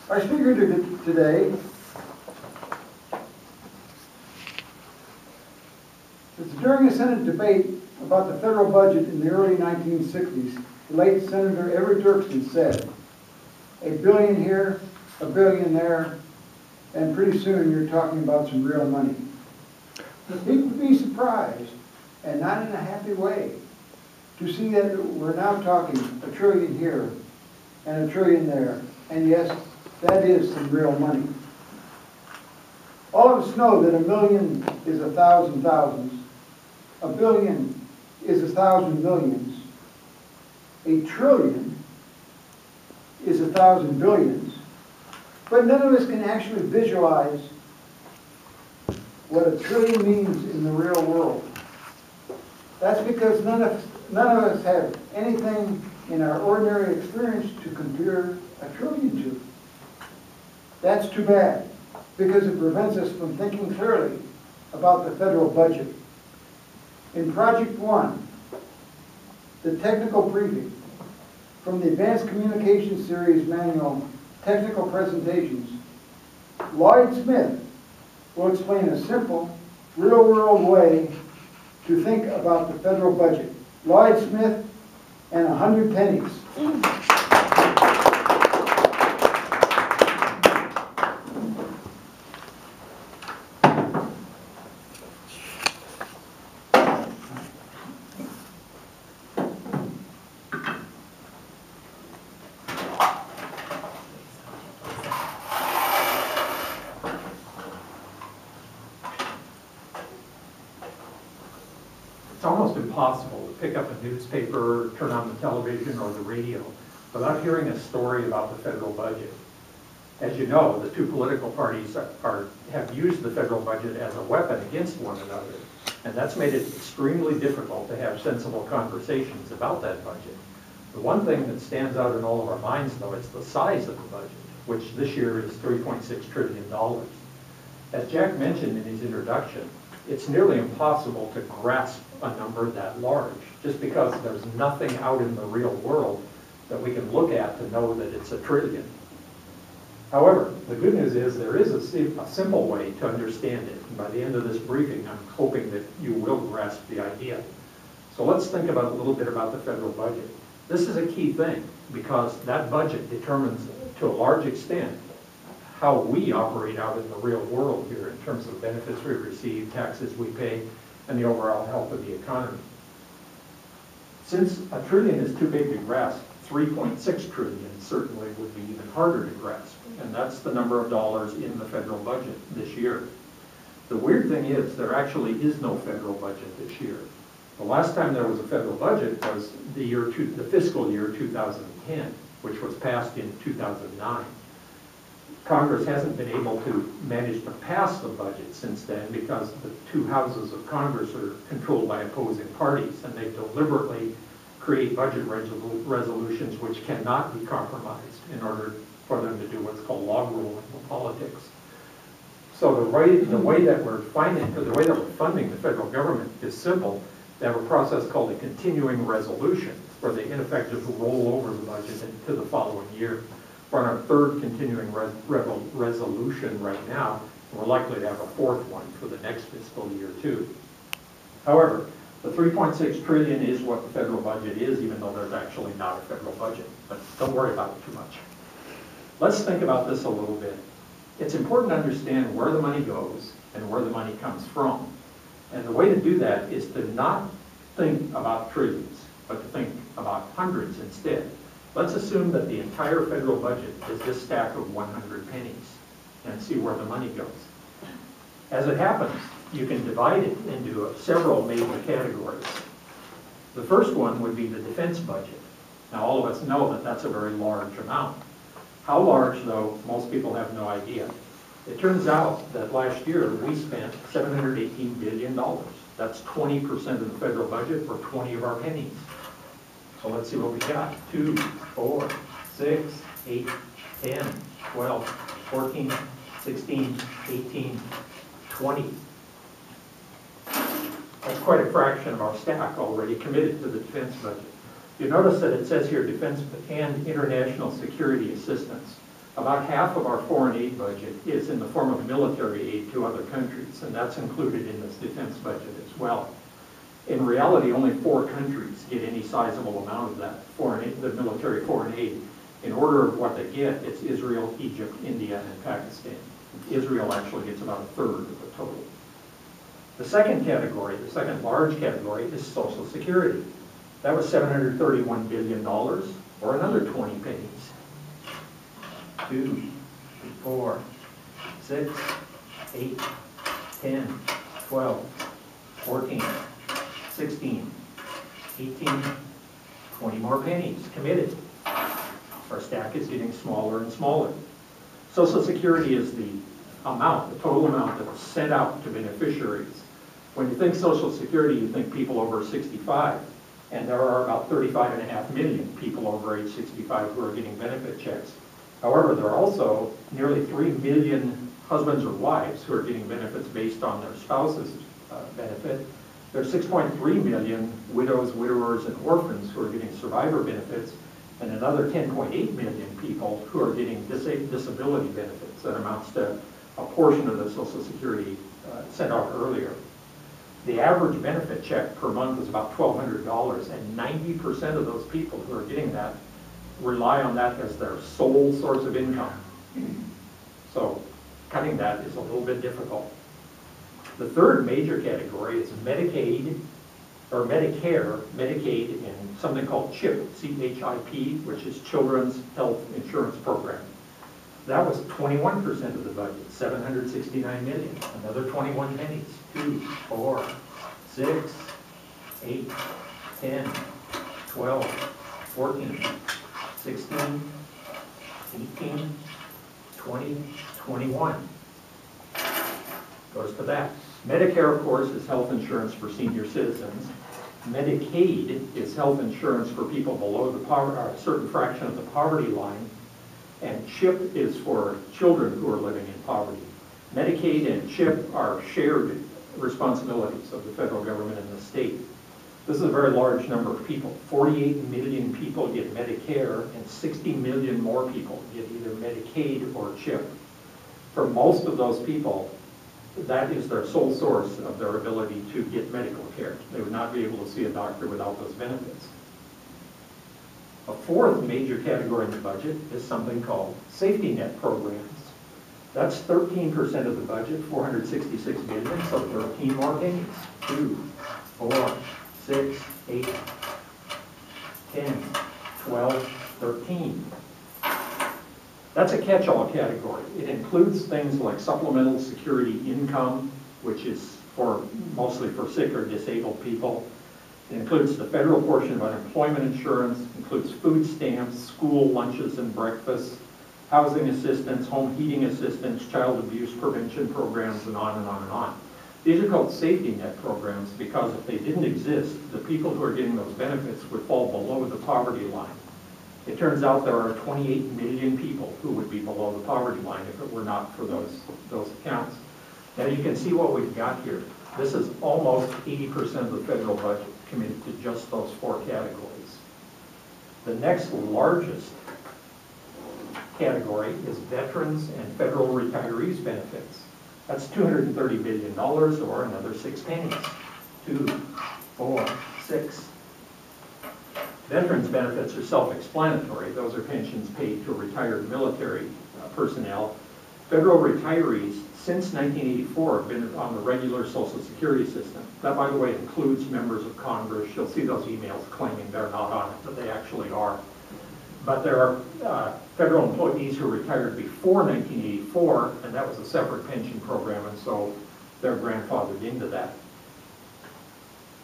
Our speaker today during a Senate debate about the federal budget in the early 1960s, the late Senator Everett Dirksen said, "A billion here, a billion there, and pretty soon you're talking about some real money." People would be surprised, and not in a happy way, to see that we're now talking a trillion here and a trillion there. And yes, that is some real money. All of us know that a million is 1,000 thousands. A billion is 1,000 millions. A trillion is 1,000 billions. But none of us can actually visualize what a trillion means in the real world. That's because none of us have anything in our ordinary experience to compare a trillion to. That's too bad, because it prevents us from thinking clearly about the federal budget. In Project 1, the technical briefing from the Advanced Communications Series Manual, Technical Presentations, Lloyd Smith will explain a simple, real-world way to think about the federal budget. Lloyd Smith and 100 pennies. It's almost impossible to pick up a newspaper, turn on the television or the radio without hearing a story about the federal budget. As you know, the two political parties have used the federal budget as a weapon against one another, and that's made it extremely difficult to have sensible conversations about that budget. The one thing that stands out in all of our minds, though, is the size of the budget, which this year is $3.6 trillion. As Jack mentioned in his introduction, it's nearly impossible to grasp a number that large, just because there's nothing out in the real world that we can look at to know that it's a trillion. However, the good news is there is a simple way to understand it. And by the end of this briefing, I'm hoping that you will grasp the idea. So let's think about a little bit about the federal budget. This is a key thing, because that budget determines to a large extent how we operate out in the real world here in terms of benefits we receive, taxes we pay, and the overall health of the economy. Since a trillion is too big to grasp, 3.6 trillion certainly would be even harder to grasp, and that's the number of dollars in the federal budget this year. The weird thing is there actually is no federal budget this year. The last time there was a federal budget was the fiscal year 2010, which was passed in 2009. Congress hasn't been able to manage to pass the budget since then because the two houses of Congress are controlled by opposing parties, and they deliberately create budget resolutions which cannot be compromised in order for them to do what's called log rolling politics. So the way that we're funding the federal government is simple. They have a process called a continuing resolution, where they in effect just roll over the budget into the following year. We're on our third continuing resolution right now, and we're likely to have a fourth one for the next fiscal year too. However, the 3.6 trillion is what the federal budget is, even though there's actually not a federal budget. But don't worry about it too much. Let's think about this a little bit. It's important to understand where the money goes and where the money comes from. And the way to do that is to not think about trillions, but to think about hundreds instead. Let's assume that the entire federal budget is this stack of 100 pennies and see where the money goes. As it happens, you can divide it into several major categories. The first one would be the defense budget. Now, all of us know that that's a very large amount. How large, though, most people have no idea. It turns out that last year we spent $718 billion. That's 20% of the federal budget for 20 of our pennies. So let's see what we got. 2, 4, 6, 8, 10, 12, 14, 16, 18, 20. That's quite a fraction of our stack already committed to the defense budget. You notice that it says here defense and international security assistance. About half of our foreign aid budget is in the form of military aid to other countries, and that's included in this defense budget as well. In reality, only 4 countries get any sizable amount of that foreign aid, the military foreign aid. In order of what they get, it's Israel, Egypt, India, and Pakistan. Israel actually gets about 1/3 of the total. The second category, the second large category, is Social Security. That was $731 billion, or another 20 pennies. 2, 4, 6, 8, 10, 12, 14, 16, 18, 20 more pennies committed. Our stack is getting smaller and smaller. Social Security is the amount, the total amount that was sent out to beneficiaries. When you think Social Security, you think people over 65, and there are about 35.5 million people over age 65 who are getting benefit checks. However, there are also nearly 3 million husbands or wives who are getting benefits based on their spouse's benefit. There's 6.3 million widows, widowers, and orphans who are getting survivor benefits, and another 10.8 million people who are getting disability benefits. That amounts to a portion of the Social Security sent out earlier. The average benefit check per month is about $1,200, and 90% of those people who are getting that rely on that as their sole source of income. So cutting that is a little bit difficult. The third major category is Medicaid, or Medicare, Medicaid, and something called CHIP, C-H-I-P, which is Children's Health Insurance Program. That was 21% of the budget, $769 million, another 21 pennies, 2, 4, 6, 8, 10, 12, 14, 16, 18, 20, 21. Goes to that. Medicare, of course, is health insurance for senior citizens. Medicaid is health insurance for people below the a certain fraction of the poverty line. And CHIP is for children who are living in poverty. Medicaid and CHIP are shared responsibilities of the federal government and the state. This is a very large number of people. 48 million people get Medicare, and 60 million more people get either Medicaid or CHIP. For most of those people, that is their sole source of their ability to get medical care. They would not be able to see a doctor without those benefits. A fourth major category in the budget is something called safety net programs. That's 13% of the budget, $466 million, so 13 more pennies. 2, 4, 6, 8, 10, 12, 13. That's a catch-all category. It includes things like supplemental security income, which is mostly for sick or disabled people. It includes the federal portion of unemployment insurance, includes food stamps, school lunches and breakfasts, housing assistance, home heating assistance, child abuse prevention programs, and on and on and on. These are called safety net programs because if they didn't exist, the people who are getting those benefits would fall below the poverty line. It turns out there are 28 million people who would be below the poverty line if it were not for those accounts. Now you can see what we've got here. This is almost 80% of the federal budget committed to just those 4 categories. The next largest category is veterans and federal retirees benefits. That's $230 billion, or another 6 pennies. 2, 4, 6. Veterans benefits are self-explanatory. Those are pensions paid to retired military personnel. Federal retirees, since 1984, have been on the regular Social Security system. That, by the way, includes members of Congress. You'll see those emails claiming they're not on it, but they actually are. But there are federal employees who retired before 1984, and that was a separate pension program, and so they're grandfathered into that.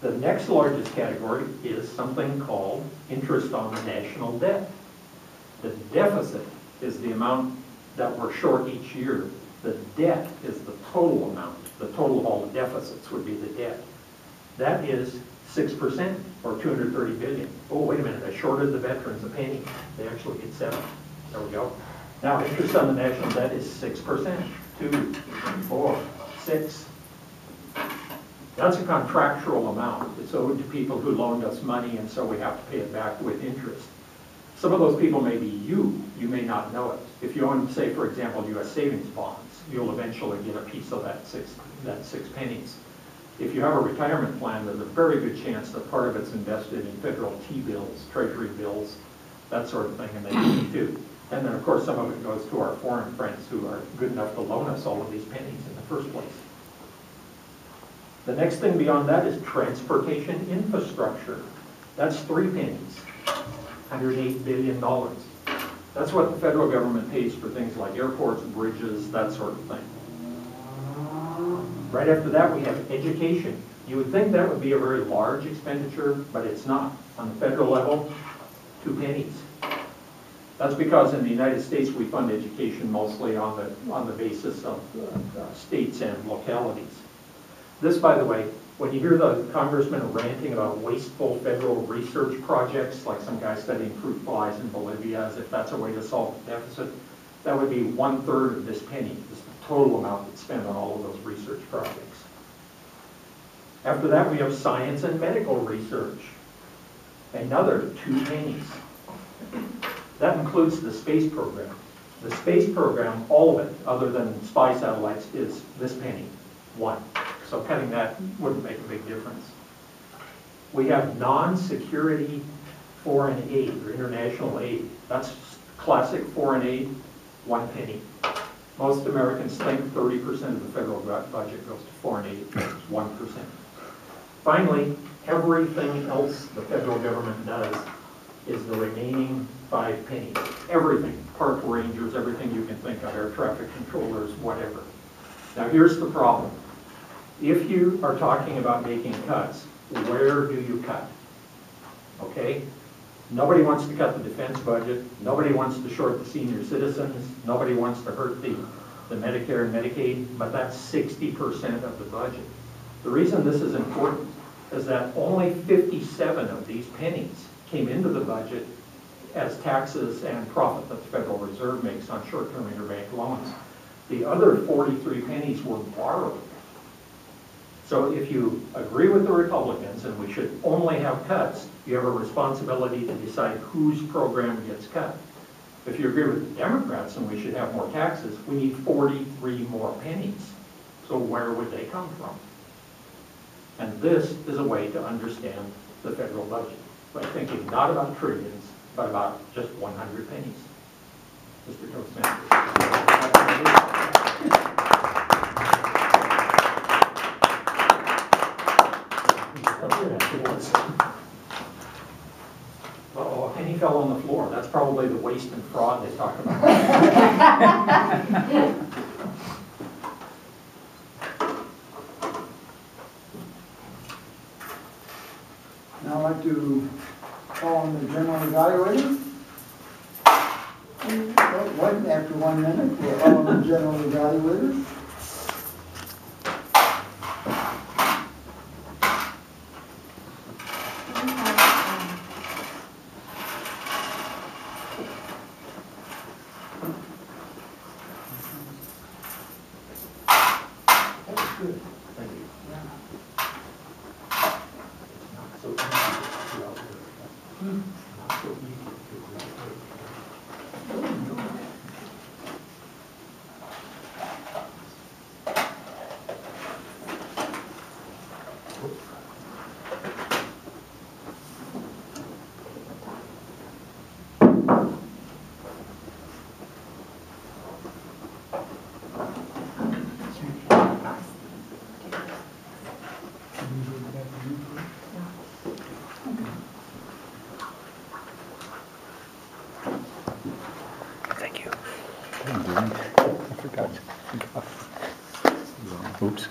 The next largest category is something called interest on the national debt. The deficit is the amount that we're short each year. The debt is the total amount. The total of all the deficits would be the debt. That is 6%, or $230 billion. Oh, wait a minute, I shorted the veterans a penny. They actually get 7. There we go. Now, interest on the national debt is 6%. 2, 4, 6. That's a contractual amount. It's owed to people who loaned us money, and so we have to pay it back with interest. Some of those people may be you may not know it. If you own, say, for example, US savings bonds, you'll eventually get a piece of that six pennies. If you have a retirement plan, there's a very good chance that part of it's invested in federal T-bills, treasury bills, that sort of thing, and they do too. And then, of course, some of it goes to our foreign friends who are good enough to loan us all of these pennies in the first place. The next thing beyond that is transportation infrastructure. That's 3 pennies, $108 billion. That's what the federal government pays for things like airports, bridges, that sort of thing. Right after that, we have education. You would think that would be a very large expenditure, but it's not. On the federal level, 2 pennies. That's because in the United States, we fund education mostly on the basis of states and localities. This, by the way, when you hear the congressman ranting about wasteful federal research projects, like some guy studying fruit flies in Bolivia, as if that's a way to solve the deficit, that would be 1/3 of this penny, this is the total amount that's spent on all of those research projects. After that, we have science and medical research, another 2 pennies. That includes the space program. The space program, all of it, other than spy satellites, is this penny, 1. So cutting that wouldn't make a big difference. We have non-security foreign aid or international aid. That's classic foreign aid, 1 penny. Most Americans think 30% of the federal budget goes to foreign aid, 1%. Finally, everything else the federal government does is the remaining 5 pennies. Everything, park rangers, everything you can think of, air traffic controllers, whatever. Now here's the problem. If you are talking about making cuts, where do you cut? Okay? Nobody wants to cut the defense budget. Nobody wants to short the senior citizens. Nobody wants to hurt the Medicare and Medicaid, but that's 60% of the budget. The reason this is important is that only 57 of these pennies came into the budget as taxes and profit that the Federal Reserve makes on short-term interbank loans. The other 43 pennies were borrowed. So if you agree with the Republicans and we should only have cuts, you have a responsibility to decide whose program gets cut. If you agree with the Democrats and we should have more taxes, we need 43 more pennies. So where would they come from? And this is a way to understand the federal budget by thinking not about trillions, but about just 100 pennies. Mr. Toastmaster. Uh-oh, a penny fell on the floor. That's probably the waste and fraud they talk about. Now I'd like to call on the general evaluator. After 1 minute, we'll call on the general evaluator. Good. Thank you. It's not so easy to do out there. Not so easy to do out there. Thank you. I forgot. Oops.